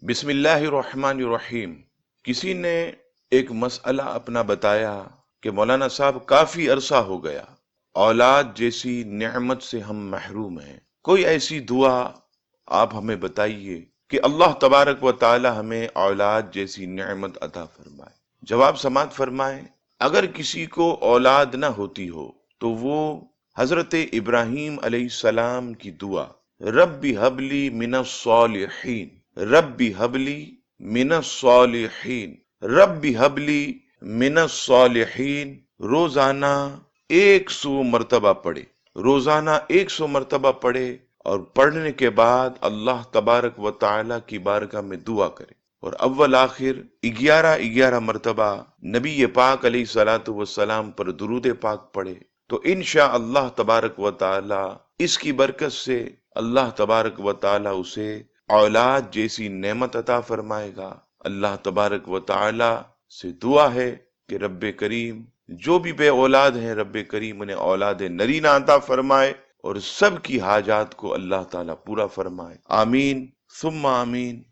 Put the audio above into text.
بسم اللہ الرحمن الرحیم۔ کسی نے ایک مسئلہ اپنا بتایا کہ مولانا صاحب کافی عرصہ ہو گیا، اولاد جیسی نعمت سے ہم محروم ہیں، کوئی ایسی دعا آپ ہمیں بتائیے کہ اللہ تبارک و تعالی ہمیں اولاد جیسی نعمت عطا فرمائے۔ جواب سماعت فرمائیں، اگر کسی کو اولاد نہ ہوتی ہو تو وہ حضرت ابراہیم علیہ السلام کی دعا رب حبلی من الصالحین، رب حبلی من الصالحین، رب حبلی من الصالحین روزانہ 100 مرتبہ پڑھے، روزانہ 100 مرتبہ پڑھے، اور پڑھنے کے بعد اللہ تبارک و تعالی کی بارگاہ میں دعا کرے، اور اول آخر 11 مرتبہ نبی پاک علیہ الصلاۃ والسلام پر درود پاک پڑھے، تو انشاءاللہ تبارک و تعالی اس کی برکت سے اللہ تبارک و تعالی اسے اولاد جیسی نعمت عطا فرمائے گا۔ اللہ تبارک و تعالی سے دعا ہے کہ رب کریم جو بھی بے اولاد ہیں، رب کریم انہیں اولاد نرینہ عطا فرمائے اور سب کی حاجات کو اللہ تعالی پورا فرمائے، آمین ثم آمین۔